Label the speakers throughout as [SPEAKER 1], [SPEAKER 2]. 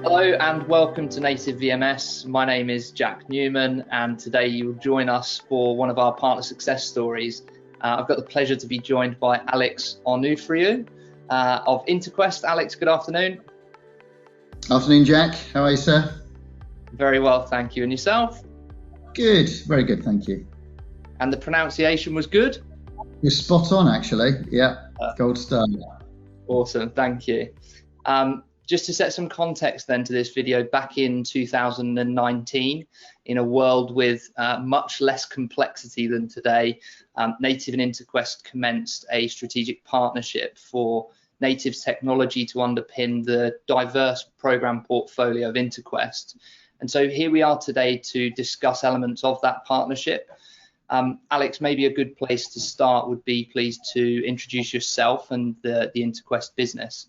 [SPEAKER 1] Hello and welcome to Native VMS. My name is Jack Newman, and today you will join us for one of our partner success stories. I've got the pleasure to be joined by Alex Onoufriou of Interquest. Alex, good afternoon.
[SPEAKER 2] Afternoon, Jack. How are you, sir?
[SPEAKER 1] Very well, thank you. And yourself?
[SPEAKER 2] Good, very good, thank you.
[SPEAKER 1] And the pronunciation was good?
[SPEAKER 2] You're spot on, actually. Yeah, gold star.
[SPEAKER 1] Awesome, thank you. Just to set some context then to this video, back in 2019, in a world with much less complexity than today, Native and Interquest commenced a strategic partnership for Native's technology to underpin the diverse program portfolio of Interquest. And so here we are today to discuss elements of that partnership. Alex, maybe a good place to start would be please to introduce yourself and the Interquest business.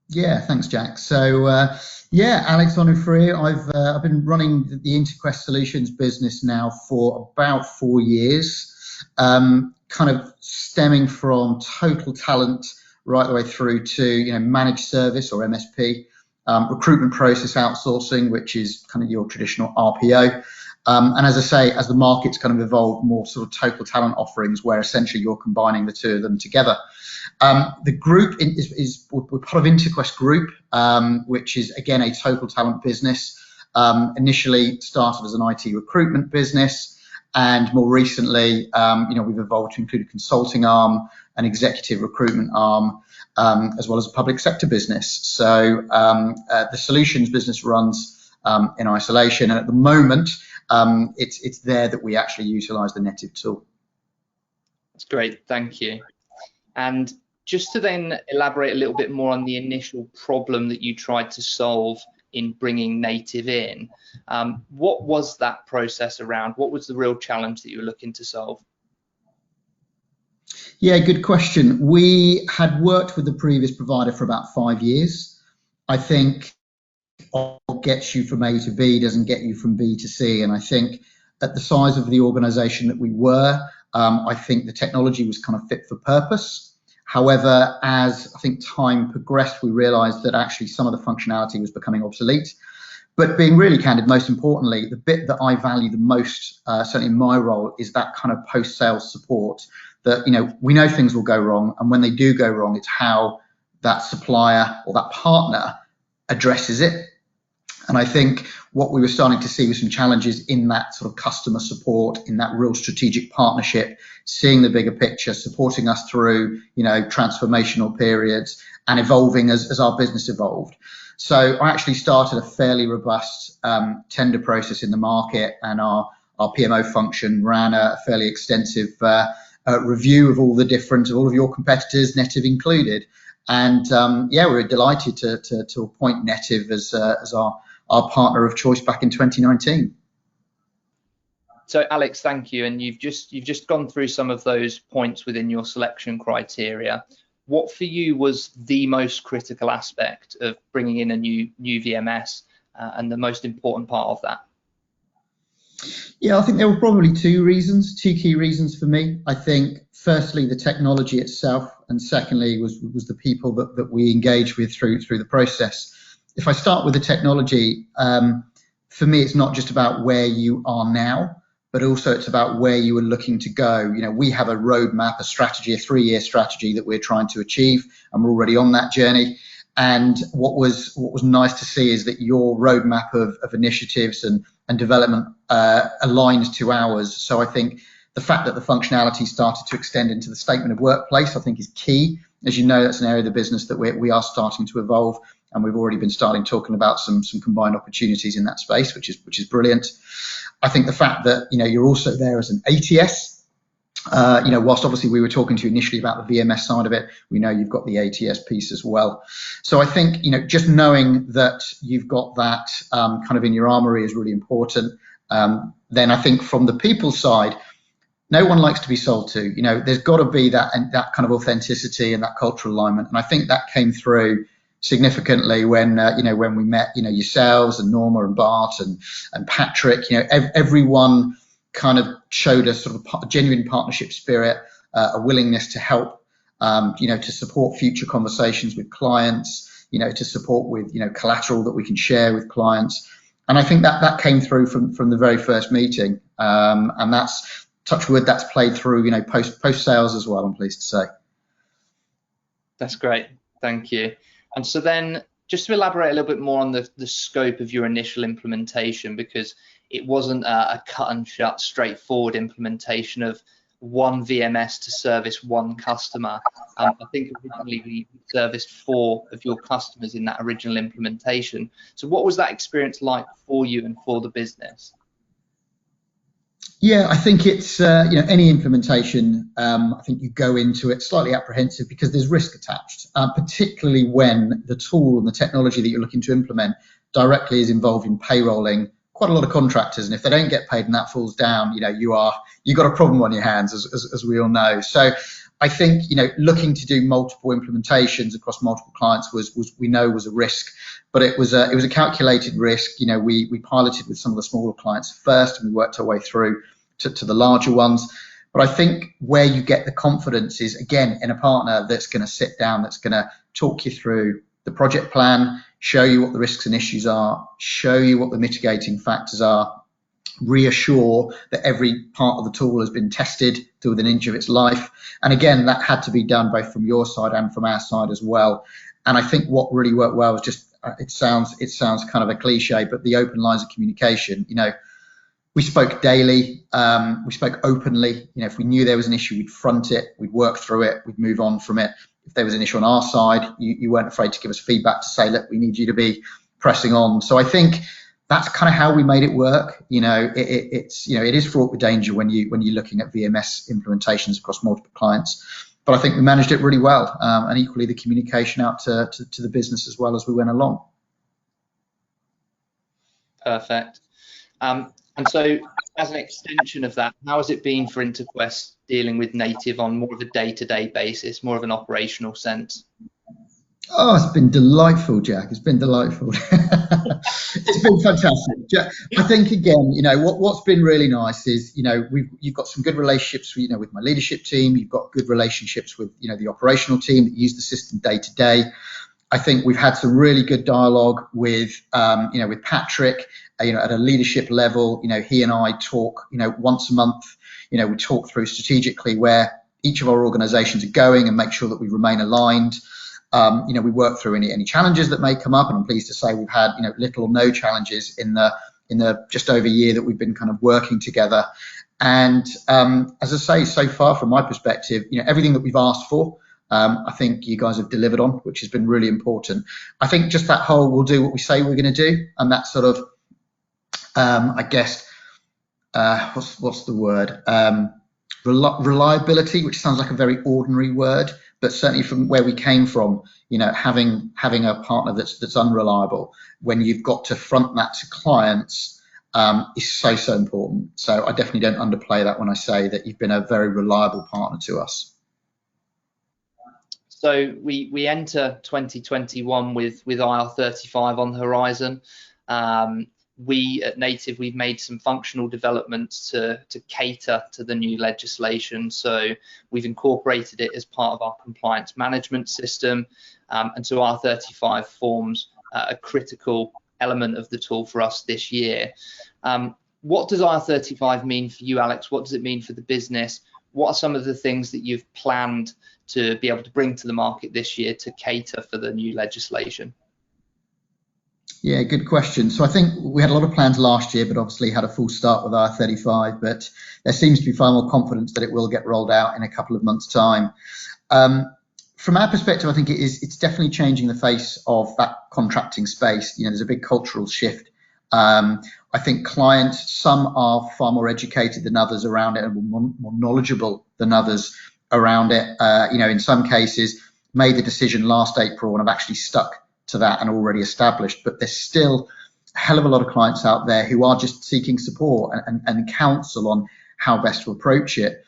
[SPEAKER 2] Yeah, thanks, Jack. So, Alex Onoufriou. I've been running the Interquest Solutions business now for about 4 years, kind of stemming from total talent right the way through to managed service or MSP, recruitment process outsourcing, which is kind of your traditional RPO. And as I say, as the market's kind of evolved, more sort of total talent offerings where essentially you're combining the two of them together. The group we're part of Interquest Group, which is again a total talent business. Initially started as an IT recruitment business, and more recently, we've evolved to include a consulting arm, an executive recruitment arm, as well as a public sector business. So the solutions business runs in isolation, and at the moment, it's there that we actually utilise the Native tool.
[SPEAKER 1] That's great, thank you. And just to then elaborate a little bit more on the initial problem that you tried to solve in bringing Native in, what was that process around? What was the real challenge that you were looking to solve?
[SPEAKER 2] Yeah, good question. We had worked with the previous provider for about 5 years. I think what gets you from A to B doesn't get you from B to C. And I think at the size of the organization that we were, I think the technology was kind of fit for purpose. However, as I think time progressed, we realized that actually some of the functionality was becoming obsolete. But being really candid, most importantly, the bit that I value the most, certainly in my role, is that kind of post-sales support that, we know things will go wrong. And when they do go wrong, it's how that supplier or that partner addresses it. And I think what we were starting to see was some challenges in that sort of customer support, in that real strategic partnership, seeing the bigger picture, supporting us through, transformational periods and evolving as our business evolved. So I actually started a fairly robust tender process in the market, and our PMO function ran a fairly extensive review of all of your competitors, Native included. And we were delighted to appoint Native as our partner of choice back in 2019.
[SPEAKER 1] So Alex, thank you. And you've just gone through some of those points within your selection criteria. What for you was the most critical aspect of bringing in a new VMS and the most important part of that?
[SPEAKER 2] Yeah, I think there were probably two key reasons for me. I think firstly, the technology itself, and secondly was the people that we engaged with through the process. If I start with the technology, for me, it's not just about where you are now, but also it's about where you are looking to go. We have a roadmap, a strategy, a 3-year strategy that we're trying to achieve, and we're already on that journey. And what was nice to see is that your roadmap of initiatives and development aligns to ours. So I think the fact that the functionality started to extend into the statement of workplace, I think is key. As you know, that's an area of the business that we are starting to evolve, and we've already been talking about some combined opportunities in that space, which is brilliant. I think the fact that you're also there as an ATS, whilst obviously we were talking to you initially about the VMS side of it, we know you've got the ATS piece as well. So I think just knowing that you've got that kind of in your armory is really important. Then I think from the people side, no one likes to be sold to. There's got to be that kind of authenticity and that cultural alignment, and I think that came through significantly when we met yourselves and Norma and Bart and Patrick. Everyone kind of showed a sort of a genuine partnership spirit, a willingness to help, to support future conversations with clients, to support with, collateral that we can share with clients. And I think that came through from the very first meeting. And that's, touch wood, that's played through, post sales as well, I'm pleased to say.
[SPEAKER 1] That's great. Thank you. And so then just to elaborate a little bit more on the scope of your initial implementation, because it wasn't a cut and shut, straightforward implementation of one VMS to service one customer. I think originally we serviced 4 of your customers in that original implementation. So what was that experience like for you and for the business?
[SPEAKER 2] Yeah, I think it's, any implementation, I think you go into it slightly apprehensive because there's risk attached, particularly when the tool and the technology that you're looking to implement directly is involved in payrolling quite a lot of contractors. And if they don't get paid and that falls down, you've got a problem on your hands, as we all know. So I think, looking to do multiple implementations across multiple clients was a risk, but it was a calculated risk. We piloted with some of the smaller clients first, and we worked our way through to the larger ones. But I think where you get the confidence is, again, in a partner that's going to sit down, that's going to talk you through the project plan, show you what the risks and issues are, show you what the mitigating factors are, reassure that every part of the tool has been tested to within an inch of its life. And again, that had to be done both from your side and from our side as well. And I think what really worked well was just, it sounds kind of a cliche, but the open lines of communication. We spoke daily, we spoke openly. If we knew there was an issue, we'd front it, we'd work through it, we'd move on from it. If there was an issue on our side, you weren't afraid to give us feedback to say, look, we need you to be pressing on. So I think that's kind of how we made it work. It is fraught with danger when you're looking at VMS implementations across multiple clients. But I think we managed it really well, and equally the communication out to the business as well as we went along.
[SPEAKER 1] Perfect. And so as an extension of that, how has it been for Interquest dealing with native on more of a day-to-day basis, more of an operational sense?
[SPEAKER 2] Oh, it's been delightful, Jack. It's been delightful. It's been fantastic. Jack, I think, again, what's been really nice is, you've got some good relationships, with my leadership team. You've got good relationships with, the operational team that use the system day to day. I think we've had some really good dialogue with, with Patrick, at a leadership level. He and I talk, once a month. We talk through strategically where each of our organisations are going and make sure that we remain aligned. We work through any challenges that may come up, and I'm pleased to say we've had, little or no challenges in the just over a year that we've been kind of working together. And as I say, so far from my perspective, everything that we've asked for, I think you guys have delivered on, which has been really important. I think just that whole, we'll do what we say we're going to do, and that sort of, I guess, what's the word? Reliability, which sounds like a very ordinary word, but certainly from where we came from, having a partner that's unreliable when you've got to front that to clients is so important. So I definitely don't underplay that when I say that you've been a very reliable partner to us.
[SPEAKER 1] So we enter 2021 with IR35 on the horizon. We at Native, we've made some functional developments to cater to the new legislation. So we've incorporated it as part of our compliance management system. And so IR35 forms a critical element of the tool for us this year. What does IR35 mean for you, Alex? What does it mean for the business? What are some of the things that you've planned to be able to bring to the market this year to cater for the new legislation?
[SPEAKER 2] Yeah, good question. So I think we had a lot of plans last year, but obviously had a full start with IR35, but there seems to be far more confidence that it will get rolled out in a couple of months' time. From our perspective, I think it's definitely changing the face of that contracting space. There's a big cultural shift. I think clients, some are far more educated than others around it and more knowledgeable than others around it. In some cases, made the decision last April and have actually stuck to that and already established, but there's still a hell of a lot of clients out there who are just seeking support and counsel on how best to approach it.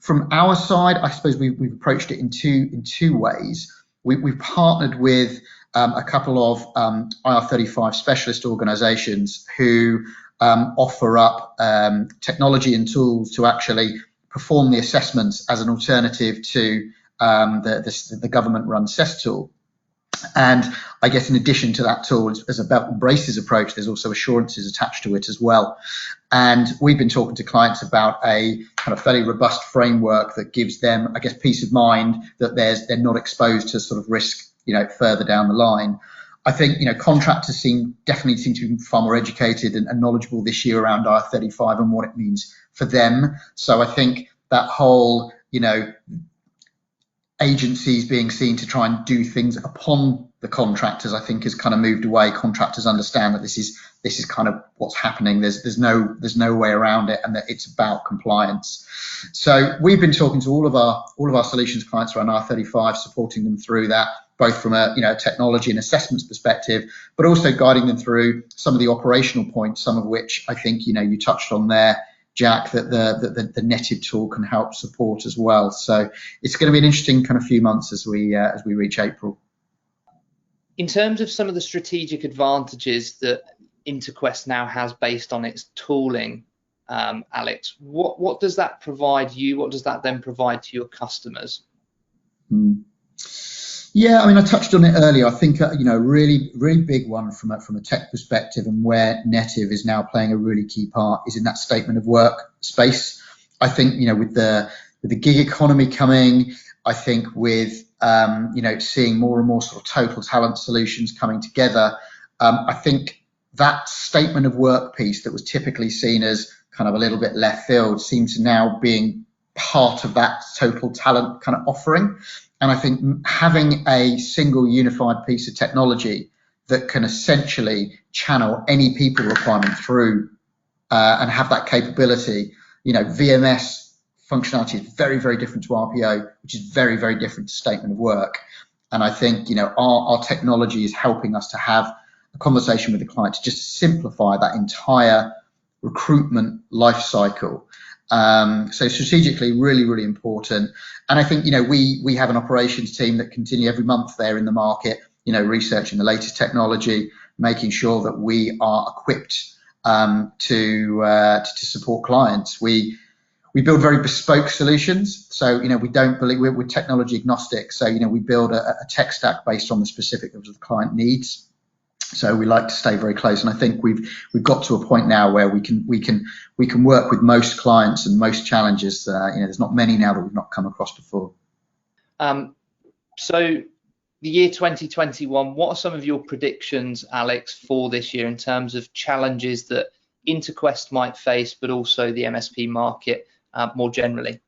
[SPEAKER 2] From our side, I suppose we've approached it in two ways. We've partnered with a couple of IR35 specialist organisations who offer up technology and tools to actually perform the assessments as an alternative to the government-run CES tool. And I guess in addition to that tool, as a belt and braces approach, there's also assurances attached to it as well. And we've been talking to clients about a kind of fairly robust framework that gives them, I guess, peace of mind that they're not exposed to sort of risk, further down the line. I think, contractors definitely seem to be far more educated and knowledgeable this year around IR35 and what it means for them. So I think that whole, agencies being seen to try and do things upon the contractors, I think, has kind of moved away. Contractors understand that this is kind of what's happening. There's no way around it, and that it's about compliance. So we've been talking to all of our solutions clients around R35, supporting them through that, both from a technology and assessments perspective, but also guiding them through some of the operational points, some of which I think you touched on there, Jack, that the netted tool can help support as well. So it's going to be an interesting kind of few months as we reach April.
[SPEAKER 1] In terms of some of the strategic advantages that Interquest now has based on its tooling, Alex, what does that provide you? What does that then provide to your customers?
[SPEAKER 2] Yeah, I mean, I touched on it earlier. I think a really big one from a tech perspective, and where Netiv is now playing a really key part, is in that statement of work space. I think with the gig economy coming, I think with seeing more and more sort of total talent solutions coming together, I think that statement of work piece that was typically seen as kind of a little bit left field seems to now being part of that total talent kind of offering. And I think having a single unified piece of technology that can essentially channel any people requirement through and have that capability, VMS functionality is very, very different to RPO, which is very, very different to statement of work. And I think, our technology is helping us to have a conversation with the client to just simplify that entire recruitment life cycle. So strategically, really, really important. And I think, we have an operations team that continue every month there in the market, researching the latest technology, making sure that we are equipped to support clients. We build very bespoke solutions. So, we don't believe we're technology agnostic. So, we build a tech stack based on the specific of the client needs. So we like to stay very close, and I think we've got to a point now where we can work with most clients and most challenges. There's not many now that we've not come across before.
[SPEAKER 1] So the year 2021, what are some of your predictions, Alex, for this year in terms of challenges that Interquest might face, but also the MSP market more generally?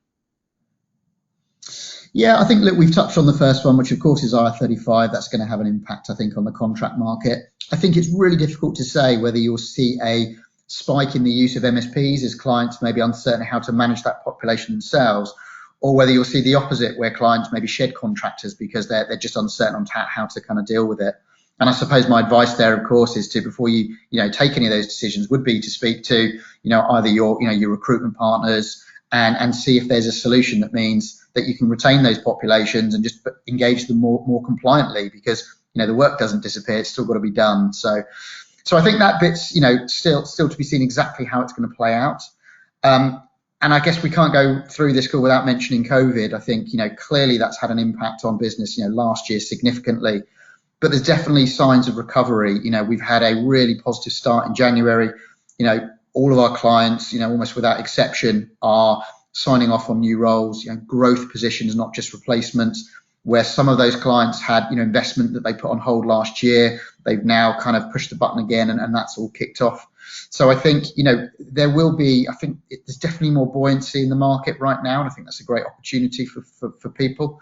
[SPEAKER 2] Yeah, I think, look, we've touched on the first one, which of course is IR35. That's going to have an impact, I think, on the contract market. I think it's really difficult to say whether you'll see a spike in the use of MSPs as clients may be uncertain how to manage that population themselves, or whether you'll see the opposite, where clients maybe shed contractors because they're just uncertain on how to kind of deal with it. And I suppose my advice there, of course, is to, before you take any of those decisions, would be to speak to either your recruitment partners and see if there's a solution that means that you can retain those populations and just engage them more compliantly, because the work doesn't disappear, it's still got to be done. So I think that bit's still to be seen exactly how it's going to play out. And I guess we can't go through this call without mentioning COVID. I think clearly that's had an impact on business last year significantly, but there's definitely signs of recovery. We've had a really positive start in January. All of our clients, almost without exception, are signing off on new roles, growth positions, not just replacements, where some of those clients had, investment that they put on hold last year. They've now kind of pushed the button again, and that's all kicked off. So I think, there will be, there's definitely more buoyancy in the market right now, and I think that's a great opportunity for people.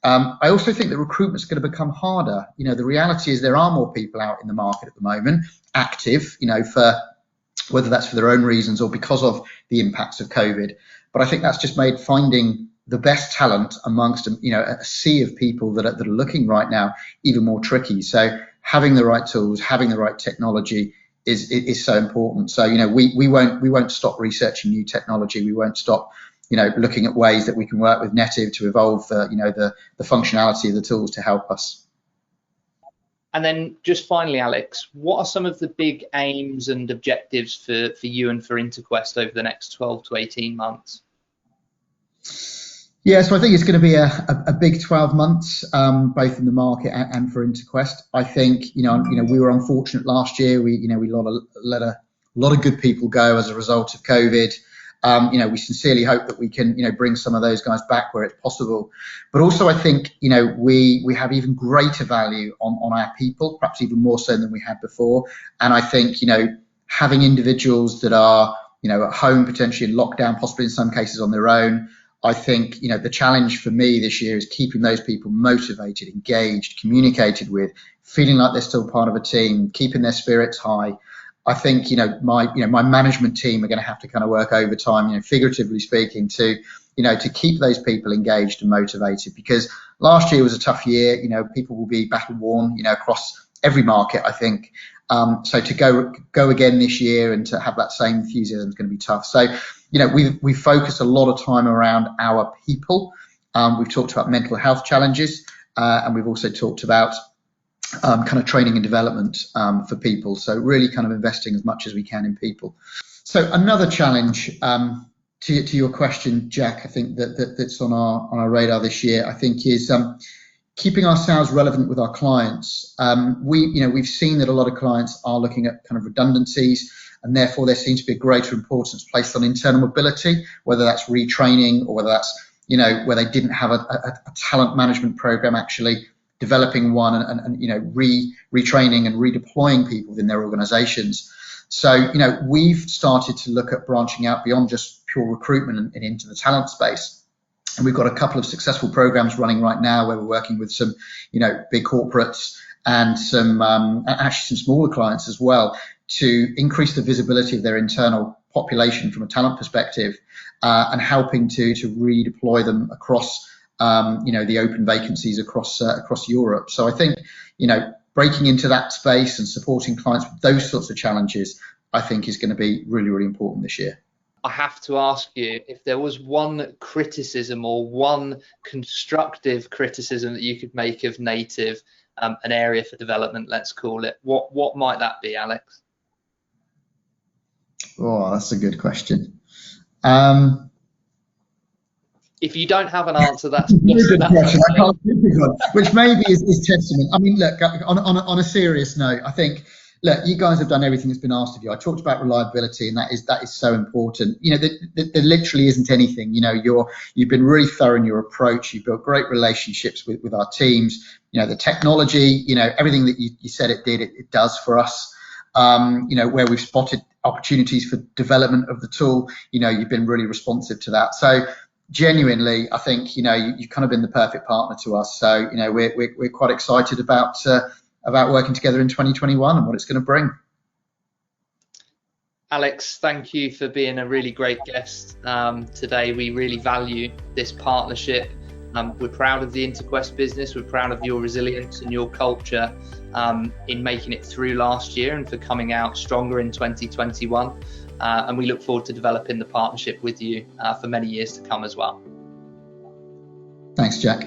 [SPEAKER 2] I also think that recruitment's going to become harder. The reality is there are more people out in the market at the moment, active, for whether that's for their own reasons or because of the impacts of COVID. But I think that's just made finding the best talent amongst a sea of people that are looking right now even more tricky. So having the right tools, having the right technology is so important. So we won't stop researching new technology. We won't stop looking at ways that we can work with Netiv to evolve the functionality of the tools to help us.
[SPEAKER 1] And then just finally, Alex, what are some of the big aims and objectives for you and for Interquest over the next 12 to 18 months?
[SPEAKER 2] Yeah, so I think it's going to be a big 12 months, both in the market and for Interquest. I think, we were unfortunate last year. We let a lot of good people go as a result of COVID. We sincerely hope that we can, bring some of those guys back where it's possible. But also, I think, we have even greater value on our people, perhaps even more so than we had before. And I think, having individuals that are, at home, potentially in lockdown, possibly in some cases on their own. I think, the challenge for me this year is keeping those people motivated, engaged, communicated with, feeling like they're still part of a team, keeping their spirits high. I think, my management team are going to have to kind of work overtime, figuratively speaking, to keep those people engaged and motivated, because last year was a tough year. People will be battle worn, across every market, I think. So to go again this year and to have that same enthusiasm is going to be tough. So, we've focused a lot of time around our people. We've talked about mental health challenges, and we've also talked about kind of training and development for people. So really kind of investing as much as we can in people. So another challenge to your question, Jack, I think that's on our radar this year, I think, is keeping ourselves relevant with our clients. We've seen that a lot of clients are looking at kind of redundancies, and therefore there seems to be a greater importance placed on internal mobility, whether that's retraining or whether that's, where they didn't have a talent management program, actually developing one and retraining and redeploying people within their organizations. So, we've started to look at branching out beyond just pure recruitment and into the talent space. And we've got a couple of successful programs running right now where we're working with some, big corporates and some actually some smaller clients as well, to increase the visibility of their internal population from a talent perspective, and helping to redeploy them across, the open vacancies across Europe. So I think, breaking into that space and supporting clients with those sorts of challenges, I think is going to be really, really important this year.
[SPEAKER 1] I have to ask you, if there was one criticism or one constructive criticism that you could make of Native, an area for development, let's call it, what might that be, Alex?
[SPEAKER 2] Oh, that's a good question.
[SPEAKER 1] If you don't have an answer, that's good question.
[SPEAKER 2] I can't think of one, which maybe is testament. I mean, look, on a serious note, I think, look, you guys have done everything that's been asked of you. I talked about reliability, and that is so important. There literally isn't anything. You've been really thorough in your approach. You've built great relationships with our teams. The technology, everything that you said it did, it does for us. Where we've spotted opportunities for development of the tool, you've been really responsive to that. So genuinely, I think, you've kind of been the perfect partner to us. So, we're quite excited about working together in 2021 and what it's going to bring.
[SPEAKER 1] Alex, thank you for being a really great guest today. We really value this partnership. We're proud of the Interquest business. We're proud of your resilience and your culture in making it through last year and for coming out stronger in 2021. And we look forward to developing the partnership with you for many years to come as well.
[SPEAKER 2] Thanks, Jack.